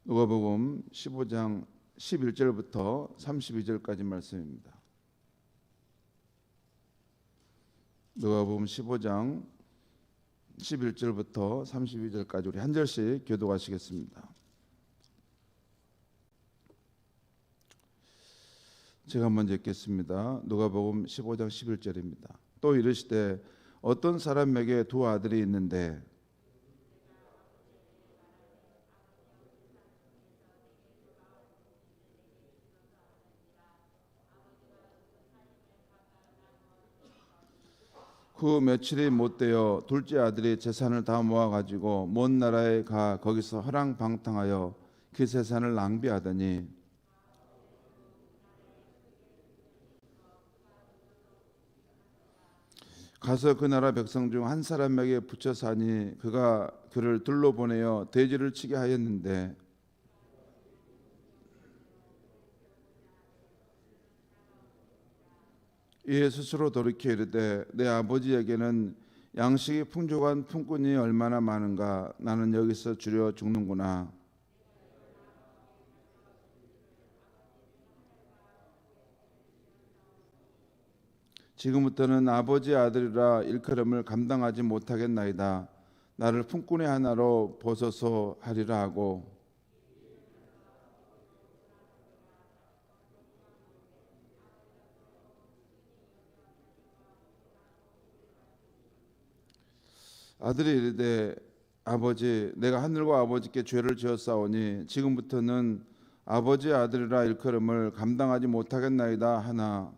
누가복음 15장 11절부터 32절까지 말씀입니다. 누가복음 15장 11절부터 32절까지 우리 한 절씩 교독하시겠습니다. 제가 먼저 읽겠습니다. 누가복음 15장 11절입니다. 또 이르시되 어떤 사람에게 두 아들이 있는데 그 며칠이 못되어 둘째 아들이 재산을 다 모아가지고 먼 나라에 가 거기서 허랑방탕하여 그 재산을 낭비하더니 가서 그 나라 백성 중 한 사람에게 붙여 사니 그가 그를 들로 보내어 돼지를 치게 하였는데 이에 스스로 돌이켜 이르되 내 아버지에게는 양식이 풍족한 품꾼이 얼마나 많은가. 나는 여기서 주려 죽는구나. 지금부터는 아버지 아들이라 일컬음을 감당하지 못하겠나이다. 나를 품꾼의 하나로 보소서 하리라 하고 아들이 이르되 아버지 내가 하늘과 아버지께 죄를 지었사오니 지금부터는 아버지 아들이라 일컬음을 감당하지 못하겠나이다 하나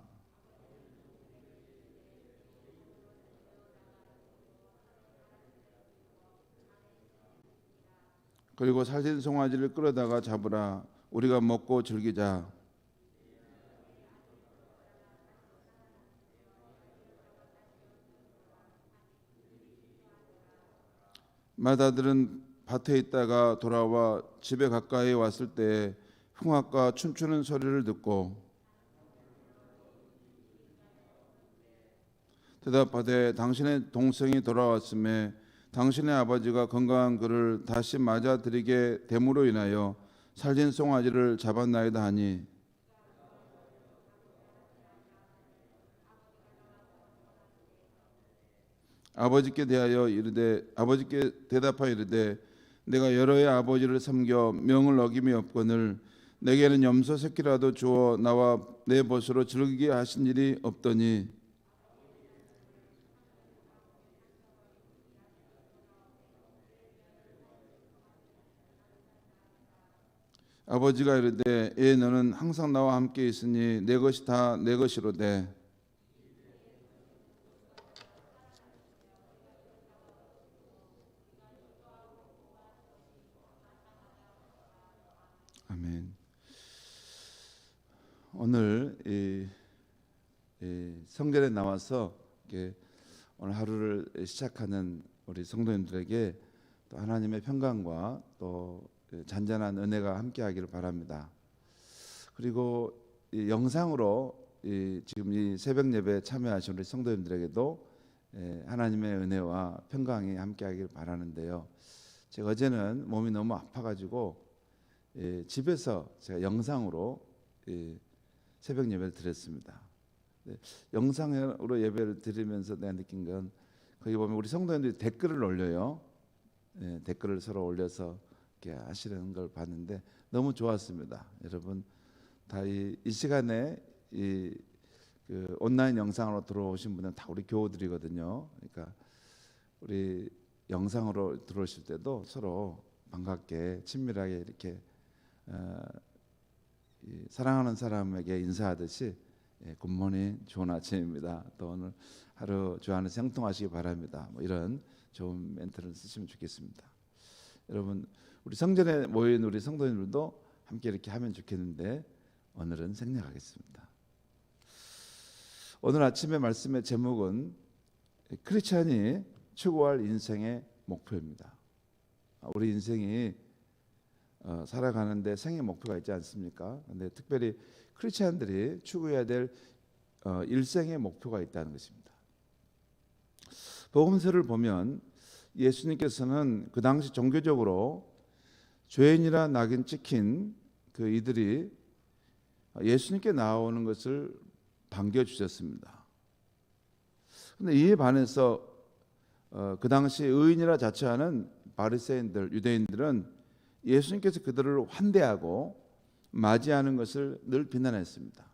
그리고 살찐 송아지를 끌어다가 잡으라. 우리가 먹고 즐기자. 맏아들은 밭에 있다가 돌아와 집에 가까이 왔을 때 흉악과 춤추는 소리를 듣고 대답하되 당신의 동생이 돌아왔음에 당신의 아버지가 건강한 그를 다시 맞아들이게 됨으로 인하여 살진 송아지를 잡았나이다 하니 아버지께 대답하여 이르되 내가 여러 해 아버지를 섬겨 명을 어김이 없거늘 내게는 염소 새끼라도 주어 나와 내 벗으로 즐기게 하신 일이 없더니 아버지가 이르되 너는 항상 나와 함께 있으니 내 것이 다 내 것이로되 아멘. 오늘 이 성전에 나와서 오늘 하루를 시작하는 우리 성도님들에게 또 하나님의 평강과 또 잔잔한 은혜가 함께하기를 바랍니다. 그리고 이 영상으로 지금 이 새벽 예배에 참여하신 우리 성도님들에게도 하나님의 은혜와 평강이 함께하기를 바라는데요. 제가 어제는 몸이 너무 아파가지고 집에서 제가 영상으로 새벽 예배를 드렸습니다. 영상으로 예배를 드리면서 내가 느낀 건 거기 보면 우리 성도님들이 댓글을 올려요. 댓글을 서로 올려서 이렇게 하시는 걸 봤는데 너무 좋았습니다. 여러분 다 이 시간에 그 온라인 영상으로 들어오신 분은 다 우리 교우들이거든요. 그러니까 우리 영상으로 들어오실 때도 서로 반갑게 친밀하게 이렇게 사랑하는 사람에게 인사하듯이 굿모닝 좋은 아침입니다. 또 오늘 하루 주 안에서 형통하시기 바랍니다. 뭐 이런 좋은 멘트를 쓰시면 좋겠습니다. 여러분 우리 성전에 모인 우리 성도님들도 함께 이렇게 하면 좋겠는데 오늘은 생략하겠습니다. 오늘 아침의 말씀의 제목은 크리스찬이 추구할 인생의 목표입니다. 우리 인생이 살아가는데 생의 목표가 있지 않습니까? 근데 특별히 크리스찬들이 추구해야 될 일생의 목표가 있다는 것입니다. 복음서를 보면 예수님께서는 그 당시 종교적으로 죄인이라 낙인 찍힌 그 이들이 예수님께 나오는 것을 반겨주셨습니다. 그런데 이에 반해서 그 당시 의인이라 자처하는 바리새인들, 유대인들은 예수님께서 그들을 환대하고 맞이하는 것을 늘 비난했습니다.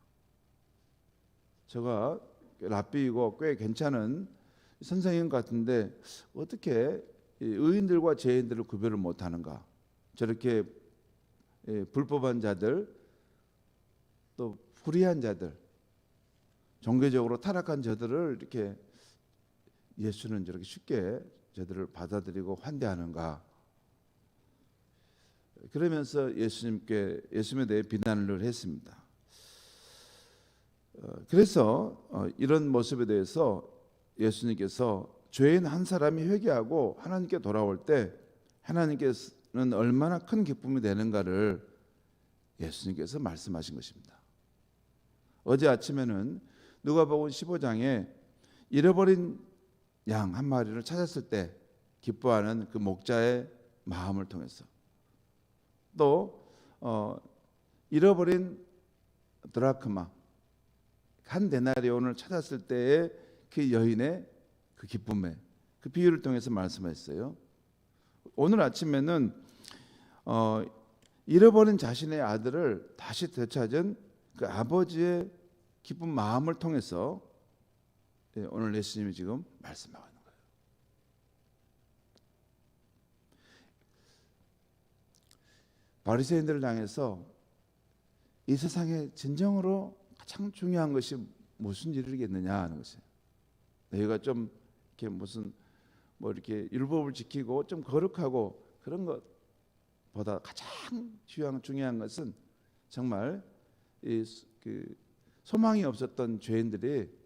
제가 랍비이고 꽤 괜찮은 선생님 같은데 어떻게 의인들과 죄인들을 구별을 못하는가? 저렇게 불법한 자들, 또 불의한 자들, 종교적으로 타락한 저들을 이렇게 예수는 저렇게 쉽게 저들을 받아들이고 환대하는가? 그러면서 예수님에 대해 비난을 했습니다. 그래서 이런 모습에 대해서 예수님께서 죄인 한 사람이 회개하고 하나님께 돌아올 때 하나님께서는 얼마나 큰 기쁨이 되는가를 예수님께서 말씀하신 것입니다. 어제 아침에는 누가복음 15장에 잃어버린 양 한 마리를 찾았을 때 기뻐하는 그 목자의 마음을 통해서, 또 잃어버린 드라크마 한 데나리온을 찾았을 때의 그 여인의 그 기쁨의 그 비유를 통해서 말씀했어요. 오늘 아침에는 잃어버린 자신의 아들을 다시 되찾은 그 아버지의 기쁜 마음을 통해서 오늘 예수님이 지금 말씀하고 있는 거예요. 바리새인들을 향해서 이 세상에 진정으로 가장 중요한 것이 무슨 일이겠느냐 하는 것이에요. 너희가 좀 이렇게 무슨 뭐 이렇게 율법을 지키고 좀 거룩하고 그런 것보다 가장 중요한 것은 정말 그 소망이 없었던 죄인들이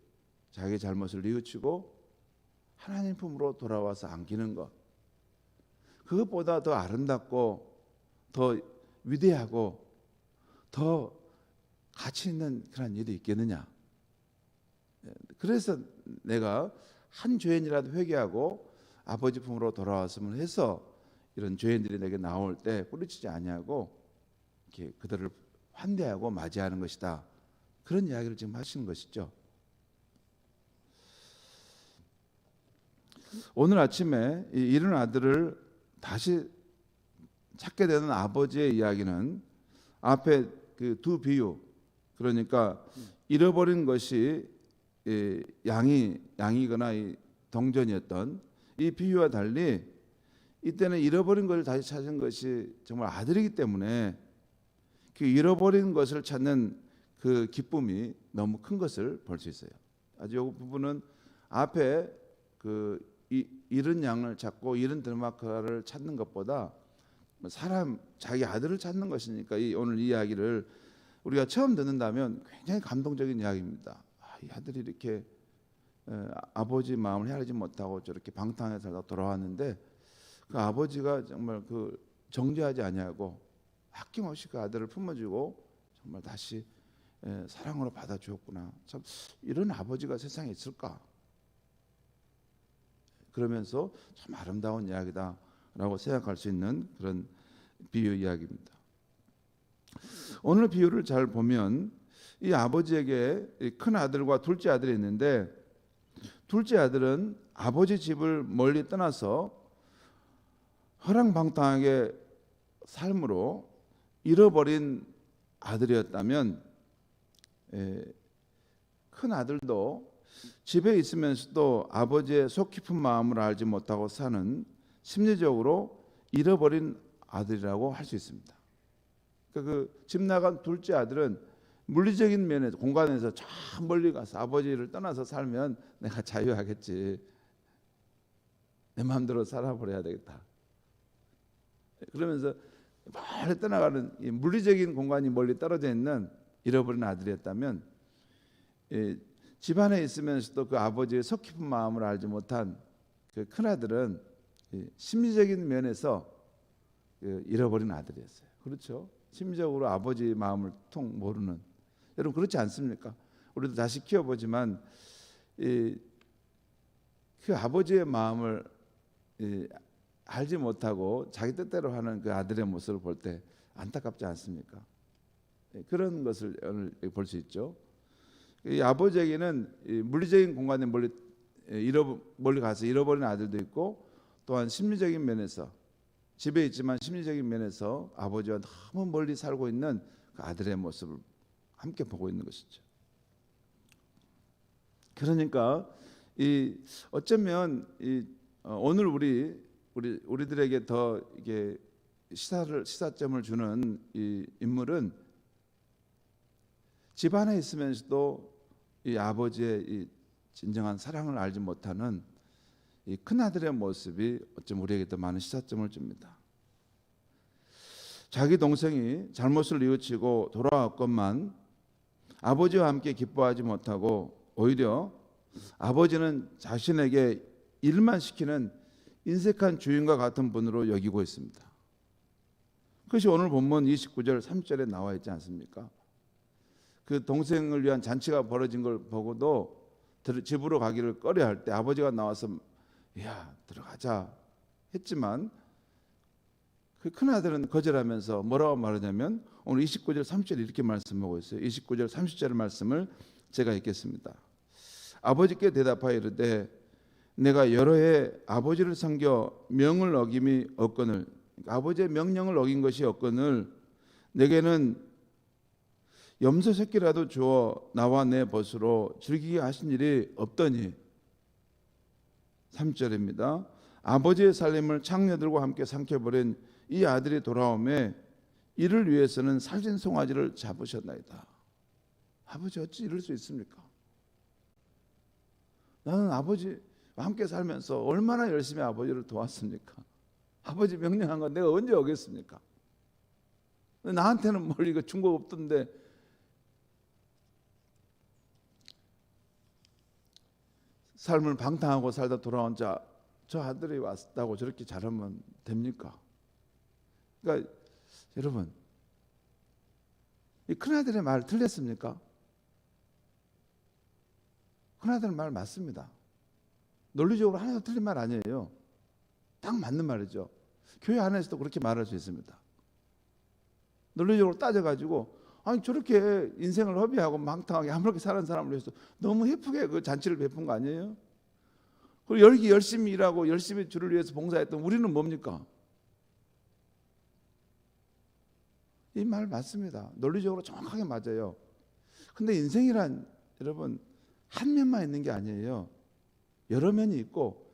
자기 잘못을 뉘우치고 하나님 품으로 돌아와서 안기는 것, 그것보다 더 아름답고 더 위대하고 더 가치 있는 그런 일이 있겠느냐. 그래서 내가 한 죄인이라도 회개하고 아버지 품으로 돌아왔으면 해서 이런 죄인들이 내게 나올 때 뿌리치지 아니하고 이렇게 그들을 환대하고 맞이하는 것이다. 그런 이야기를 지금 하시는 것이죠. 오늘 아침에 이 잃은 아들을 다시 찾게 되는 아버지의 이야기는 앞에 그 두 비유, 그러니까 잃어버린 것이 양이거나 동전이었던 이 비유와 달리 이때는 잃어버린 것을 다시 찾은 것이 정말 아들이기 때문에 그 잃어버린 것을 찾는 그 기쁨이 너무 큰 것을 볼 수 있어요. 아주 이 부분은 앞에 그 잃은 양을 찾고 잃은 드마카를 찾는 것보다 자기 아들을 찾는 것이니까 오늘 이 이야기를 우리가 처음 듣는다면 굉장히 감동적인 이야기입니다. 이 아들이 이렇게 아버지 마음을 헤아리지 못하고 저렇게 방탕하게 살다 돌아왔는데 그 아버지가 정말 그 정죄하지 아니하고 아낌없이 그 아들을 품어주고 정말 다시 사랑으로 받아주었구나. 참 이런 아버지가 세상에 있을까? 그러면서 참 아름다운 이야기다라고 생각할 수 있는 그런 비유 이야기입니다. 오늘 비유를 잘 보면 이 아버지에게 큰 아들과 둘째 아들이 있는데 둘째 아들은 아버지 집을 멀리 떠나서 허랑방탕하게 삶으로 잃어버린 아들이었다면 큰 아들도 집에 있으면서도 아버지의 속 깊은 마음을 알지 못하고 사는 심리적으로 잃어버린 아들이라고 할 수 있습니다. 그 집 나간 둘째 아들은 물리적인 면에서 공간에서 저 멀리 가서 아버지를 떠나서 살면 내가 자유하겠지, 내 마음대로 살아버려야 되겠다, 그러면서 멀리 떠나가는 이 물리적인 공간이 멀리 떨어져 있는 잃어버린 아들이었다면 집안에 있으면서도 그 아버지의 속 깊은 마음을 알지 못한 그 큰아들은 심리적인 면에서 잃어버린 아들이었어요. 그렇죠? 심리적으로 아버지의 마음을 통 모르는, 여러분 그렇지 않습니까? 우리도 다시 키워보지만 그 아버지의 마음을 알지 못하고 자기 뜻대로 하는 그 아들의 모습을 볼 때 안타깝지 않습니까? 그런 것을 오늘 볼 수 있죠. 이 아버지에게는 이 물리적인 공간에 멀리 가서 잃어버린 아들도 있고, 또한 심리적인 면에서 집에 있지만 심리적인 면에서 아버지와 너무 멀리 살고 있는 그 아들의 모습을 함께 보고 있는 것이죠. 그러니까 어쩌면 오늘 우리들에게 더 이게 시사점을 주는 이 인물은 집 안에 있으면서도 이 아버지의 이 진정한 사랑을 알지 못하는 이 큰아들의 모습이 어쩜 우리에게 더 많은 시사점을 줍니다. 자기 동생이 잘못을 뉘우치고 돌아왔건만 아버지와 함께 기뻐하지 못하고 오히려 아버지는 자신에게 일만 시키는 인색한 주인과 같은 분으로 여기고 있습니다. 그것이 오늘 본문 29절 3절에 나와 있지 않습니까? 그 동생을 위한 잔치가 벌어진 걸 보고도 집으로 가기를 꺼려할 때 아버지가 나와서 야 들어가자 했지만 그 큰아들은 거절하면서 뭐라고 말하냐면 오늘 29절 3절 이렇게 말씀하고 있어요. 29절 30절 말씀을 제가 읽겠습니다. 아버지께 대답하여 이르되 내가 여러 해 아버지를 섬겨 명을 어김이 없거늘, 아버지의 명령을 어긴 것이 없거늘 내게는 염소 새끼라도 주어 나와 내 벗으로 즐기게 하신 일이 없더니. 3절입니다. 아버지의 살림을 창녀들과 함께 삼켜버린 이 아들이 돌아오매 이를 위해서는 살찐 송아지를 잡으셨나이다. 아버지 어찌 이럴 수 있습니까? 나는 아버지와 함께 살면서 얼마나 열심히 아버지를 도왔습니까? 아버지 명령한 건 내가 언제 어겼습니까? 나한테는 뭘 이거 준 거 없던데 삶을 방탕하고 살다 돌아온 저 아들이 왔다고 저렇게 잘하면 됩니까? 그러니까 여러분, 이 큰아들의 말 틀렸습니까? 큰아들 말 맞습니다. 논리적으로 하나도 틀린 말 아니에요. 딱 맞는 말이죠. 교회 안에서도 그렇게 말할 수 있습니다. 논리적으로 따져가지고 아니 저렇게 인생을 허비하고 망탕하게 아무렇게 사는 사람을 위해서 너무 예쁘게 그 잔치를 베푼 거 아니에요? 그리고 열심히 일하고 열심히 주를 위해서 봉사했던 우리는 뭡니까? 이 말 맞습니다. 논리적으로 정확하게 맞아요. 근데 인생이란 여러분 한 면만 있는 게 아니에요. 여러 면이 있고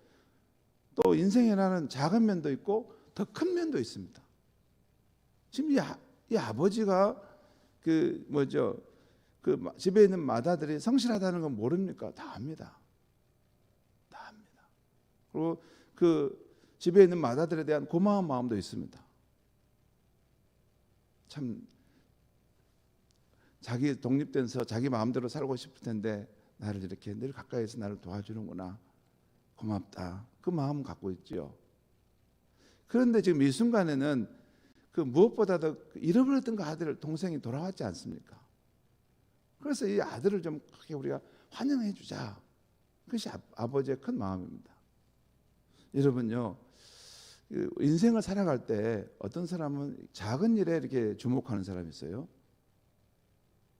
또 인생이라는 작은 면도 있고 더 큰 면도 있습니다. 지금 이 아버지가 그 집에 있는 맏아들이 성실하다는 건 모릅니까? 다 압니다. 다 압니다. 그리고 그 집에 있는 맏아들에 대한 고마운 마음도 있습니다. 참 자기 독립돼서 자기 마음대로 살고 싶을 텐데 나를 이렇게 늘 가까이서 나를 도와주는구나. 고맙다. 그 마음 갖고 있지요. 그런데 지금 이 순간에는 그 무엇보다도 잃어버렸던 그 아들 동생이 돌아왔지 않습니까? 그래서 이 아들을 좀 크게 우리가 환영해 주자. 그것이 아버지의 큰 마음입니다. 여러분요, 인생을 살아갈 때 어떤 사람은 작은 일에 이렇게 주목하는 사람이 있어요.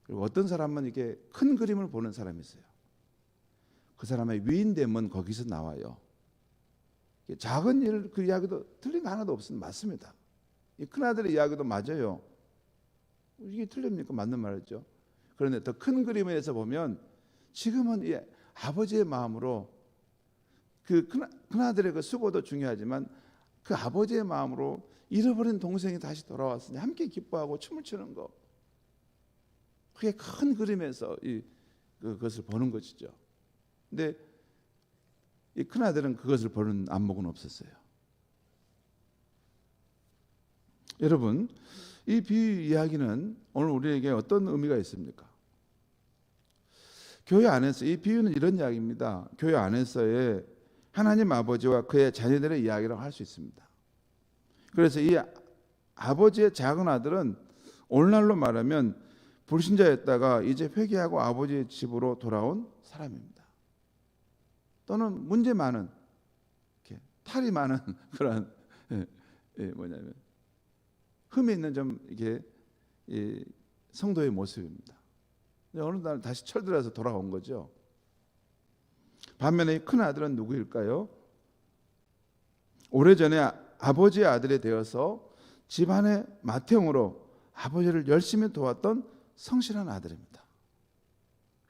그리고 어떤 사람은 이렇게 큰 그림을 보는 사람이 있어요. 그 사람의 위인됨은 거기서 나와요. 작은 일 그 이야기도 틀린 거 하나도 없습니다. 맞습니다. 이 큰아들의 이야기도 맞아요. 이게 틀립니까? 맞는 말이죠. 그런데 더 큰 그림에서 보면 지금은 이 아버지의 마음으로 그 큰아들의 그 수고도 중요하지만 그 아버지의 마음으로 잃어버린 동생이 다시 돌아왔으니 함께 기뻐하고 춤을 추는 거, 그게 큰 그림에서 그것을 보는 것이죠. 근데 이 큰아들은 그것을 보는 안목은 없었어요. 여러분, 이 비유 이야기는 오늘 우리에게 어떤 의미가 있습니까? 교회 안에서 이 비유는 이런 이야기입니다. 교회 안에서의 하나님 아버지와 그의 자녀들의 이야기라고 할 수 있습니다. 그래서 이 아버지의 작은 아들은 오늘날로 말하면 불신자였다가 이제 회개하고 아버지의 집으로 돌아온 사람입니다. 또는 문제 많은, 탈이 많은 그런 뭐냐면 흠이 있는 좀 이게 성도의 모습입니다. 어느 날 다시 철들어서 돌아온 거죠. 반면에 큰 아들은 누구일까요? 오래전에 아버지의 아들이 되어서 집안의 맏형으로 아버지를 열심히 도왔던 성실한 아들입니다.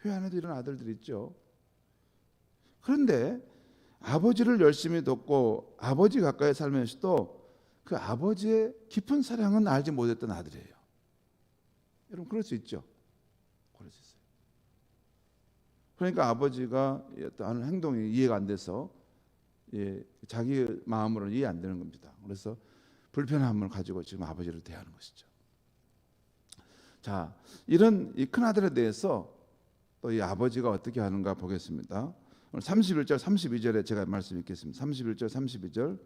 교회 안에도 이런 아들들이 있죠. 그런데 아버지를 열심히 돕고 아버지 가까이 살면서도 그 아버지의 깊은 사랑은 알지 못했던 아들이에요. 여러분 그럴 수 있죠. 그럴 수 있어요. 그러니까 아버지가 어떤 행동이 이해가 안 돼서 자기 마음으로는 이해 안 되는 겁니다. 그래서 불편함을 가지고 지금 아버지를 대하는 것이죠. 자, 이런 이 큰 아들에 대해서 또 이 아버지가 어떻게 하는가 보겠습니다. 오늘 31절 32절에 제가 말씀 읽겠습니다. 31절 32절.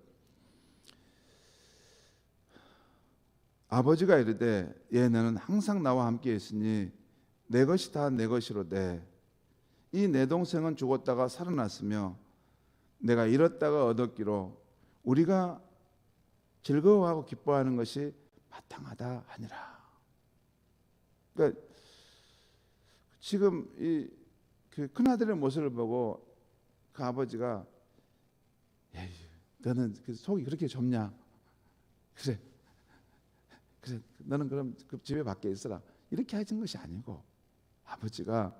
아버지가 이르되 예 너는 항상 나와 함께 있으니 내 것이 다 내 것이로되 이 내 동생은 죽었다가 살아났으며 내가 잃었다가 얻었기로 우리가 즐거워하고 기뻐하는 것이 마땅하다 하니라. 그러니까 지금 이 그 큰아들의 모습을 보고 그 아버지가 에이, 너는 그 속이 그렇게 좁냐? 그래 너는 그럼 그 집에 밖에 있어라 이렇게 하신 것이 아니고 아버지가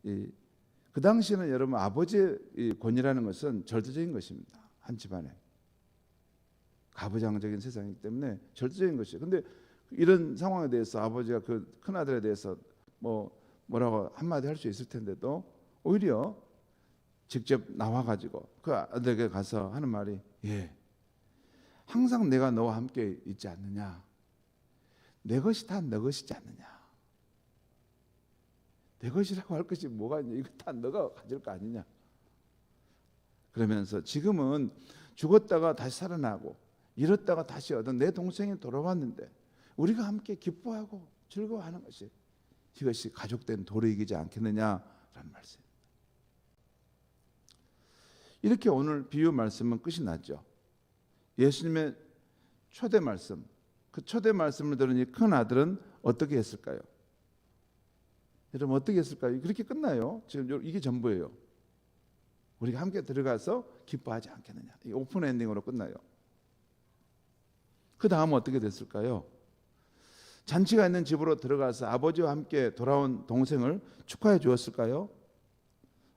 그 당시에는 여러분 아버지의 이 권위라는 것은 절대적인 것입니다. 한 집안에 가부장적인 세상이기 때문에 절대적인 것이에요. 근데 이런 상황에 대해서 아버지가 그 큰아들에 대해서 뭐라고 한마디 할 수 있을 텐데도 오히려 직접 나와가지고 그 아들에게 가서 하는 말이 예 항상 내가 너와 함께 있지 않느냐, 내 것이 다 너 것이지 않느냐, 내 것이라고 할 것이 뭐가 있냐, 이거 다 너가 가질 거 아니냐. 그러면서 지금은 죽었다가 다시 살아나고 잃었다가 다시 얻은 내 동생이 돌아왔는데 우리가 함께 기뻐하고 즐거워하는 것이 이것이 가족된 도리이지 않겠느냐라는 말씀입니다. 이렇게 오늘 비유 말씀은 끝이 났죠. 예수님의 초대 말씀, 그 초대 말씀을 들은 이 큰 아들은 어떻게 했을까요? 여러분 어떻게 했을까요? 그렇게 끝나요. 지금 이게 전부예요. 우리가 함께 들어가서 기뻐하지 않겠느냐. 이 오픈 엔딩으로 끝나요. 그 다음은 어떻게 됐을까요? 잔치가 있는 집으로 들어가서 아버지와 함께 돌아온 동생을 축하해 주었을까요?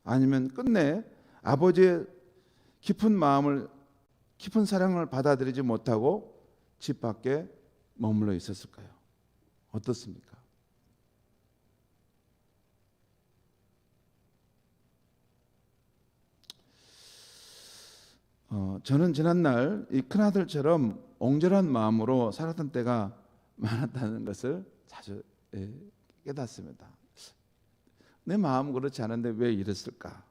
아니면 끝내 아버지의 깊은 마음을, 깊은 사랑을 받아들이지 못하고 집 밖에 머물러 있었을까요? 어떻습니까? 저는 지난날 이 큰아들처럼 옹졸한 마음으로 살았던 때가 많았다는 것을 자주 깨닫습니다. 내 마음은 그렇지 않은데 왜 이랬을까?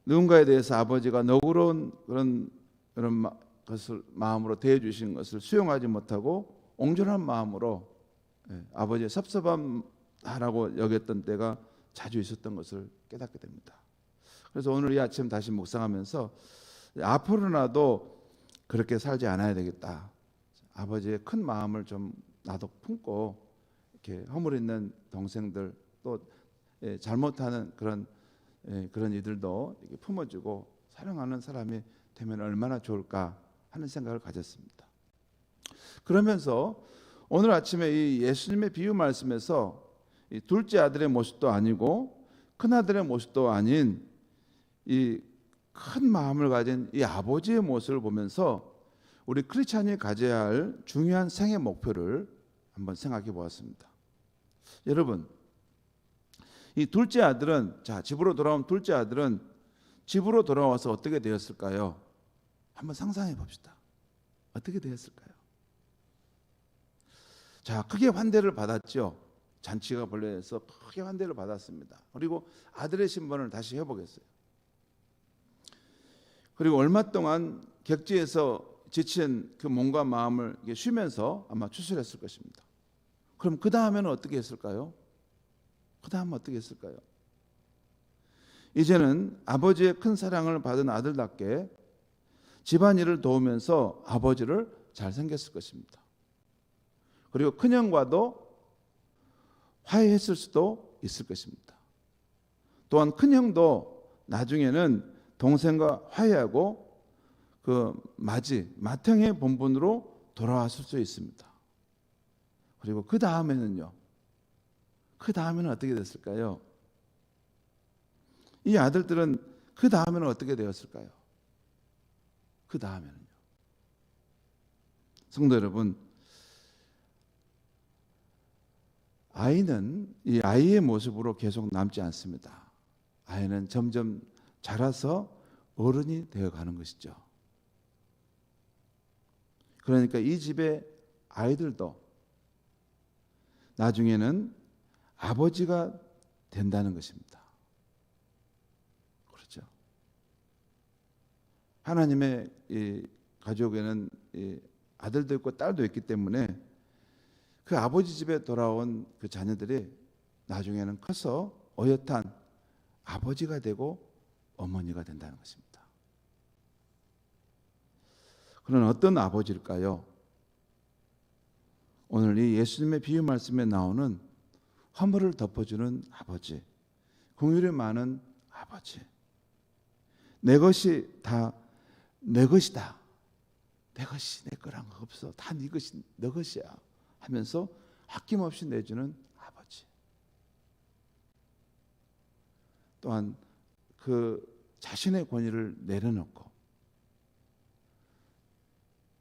누군가에 대해서 아버지가 너그러운 그런 것을 마음으로 대해 주신 것을 수용하지 못하고 옹졸한 마음으로 아버지의 섭섭함하라고 여겼던 때가 자주 있었던 것을 깨닫게 됩니다. 그래서 오늘 이 아침 다시 묵상하면서 앞으로라도 그렇게 살지 않아야 되겠다. 아버지의 큰 마음을 좀 나도 품고 이렇게 허물 있는 동생들 또 잘못하는 그런 이들도 이렇게 품어주고 사랑하는 사람이 되면 얼마나 좋을까 하는 생각을 가졌습니다. 그러면서 오늘 아침에 이 예수님의 비유 말씀에서 이 둘째 아들의 모습도 아니고 큰 아들의 모습도 아닌 이 큰 마음을 가진 이 아버지의 모습을 보면서 우리 크리스찬이 가져야 할 중요한 생애 목표를 한번 생각해 보았습니다. 여러분, 이 둘째 아들은 집으로 돌아온 둘째 아들은 집으로 돌아와서 어떻게 되었을까요? 한번 상상해 봅시다. 어떻게 되었을까요? 크게 환대를 받았죠. 잔치가 벌려져서 크게 환대를 받았습니다. 그리고 아들의 신분을 다시 해보겠어요. 그리고 얼마 동안 객지에서 지친 그 몸과 마음을 쉬면서 아마 추스렸을 것입니다. 그럼 그 다음에는 어떻게 했을까요? 그 다음은 어떻게 했을까요? 이제는 아버지의 큰 사랑을 받은 아들답게 집안일을 도우면서 아버지를 잘 섬겼을 것입니다. 그리고 큰형과도 화해했을 수도 있을 것입니다. 또한 큰형도 나중에는 동생과 화해하고 그 맏형의 본분으로 돌아왔을 수 있습니다. 그리고 그 다음에는 어떻게 됐을까요? 이 아들들은 그 다음에는 어떻게 되었을까요? 그 다음에는요. 성도 여러분, 아이는 이 아이의 모습으로 계속 남지 않습니다. 아이는 점점 자라서 어른이 되어가는 것이죠. 그러니까 이 집의 아이들도 나중에는 아버지가 된다는 것입니다. 그렇죠. 하나님의 이 가족에는 이 아들도 있고 딸도 있기 때문에 그 아버지 집에 돌아온 그 자녀들이 나중에는 커서 어엿한 아버지가 되고 어머니가 된다는 것입니다. 그런 어떤 아버지일까요? 오늘 이 예수님의 비유 말씀에 나오는 허물을 덮어주는 아버지, 긍휼이 많은 아버지, 내 것이 다 내 것이다, 내 것이 내 거란 거 없어, 다 네 것이 너 것이야 하면서 아낌없이 내주는 아버지. 또한 그 자신의 권위를 내려놓고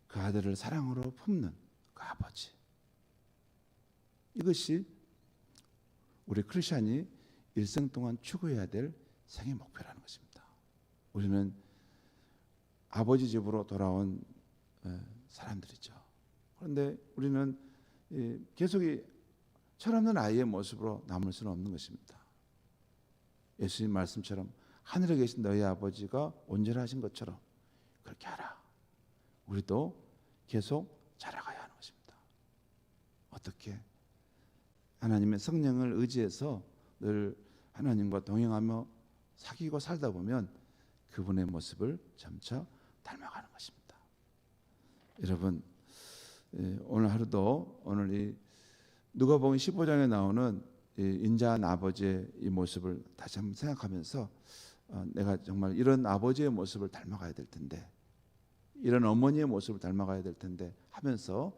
그 아들을 사랑으로 품는 그 아버지. 이것이 우리 크리스천이 일생 동안 추구해야 될 생애 목표라는 것입니다. 우리는 아버지 집으로 돌아온 사람들이죠. 그런데 우리는 계속 이 철없는 아이의 모습으로 남을 수는 없는 것입니다. 예수님 말씀처럼 하늘에 계신 너희 아버지가 온전하신 것처럼 그렇게 하라. 우리도 계속 자라가야 하는 것입니다. 어떻게? 하나님의 성령을 의지해서 늘 하나님과 동행하며 사귀고 살다 보면 그분의 모습을 점차 닮아가는 것입니다. 여러분, 오늘 하루도 오늘 이 누가복음 15장에 나오는 이 인자한 아버지의 이 모습을 다시 한번 생각하면서 내가 정말 이런 아버지의 모습을 닮아가야 될 텐데, 이런 어머니의 모습을 닮아가야 될 텐데 하면서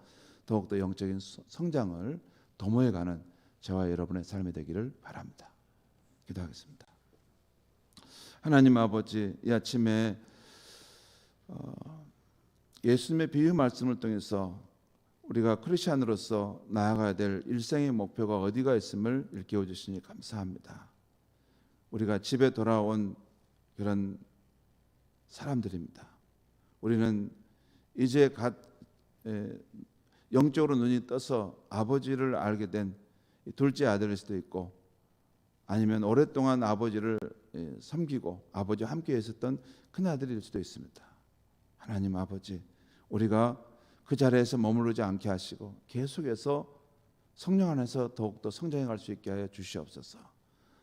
더욱더 영적인 성장을 도모해가는 저와 여러분의 삶이 되기를 바랍니다. 기도하겠습니다. 하나님 아버지, 이 아침에 예수님의 비유 말씀을 통해서 우리가 크리스천으로서 나아가야 될 일생의 목표가 어디가 있음을 일깨워 주시니 감사합니다. 우리가 집에 돌아온 그런 사람들입니다. 우리는 이제 영적으로 눈이 떠서 아버지를 알게 된 둘째 아들일 수도 있고, 아니면 오랫동안 아버지를 섬기고 아버지와 함께 있었던 큰아들일 수도 있습니다. 하나님 아버지, 우리가 그 자리에서 머무르지 않게 하시고 계속해서 성령 안에서 더욱더 성장해 갈 수 있게 하여 주시옵소서.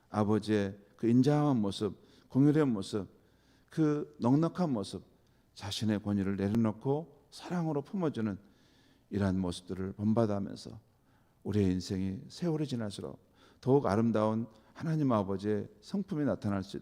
아버지의 그 인자한 모습, 긍휼의 모습, 그 넉넉한 모습, 자신의 권위를 내려놓고 사랑으로 품어주는 이러한 모습들을 본받아하면서 우리의 인생이 세월이 지날수록 더욱 아름다운 하나님 아버지의 성품이 나타날 수 있도록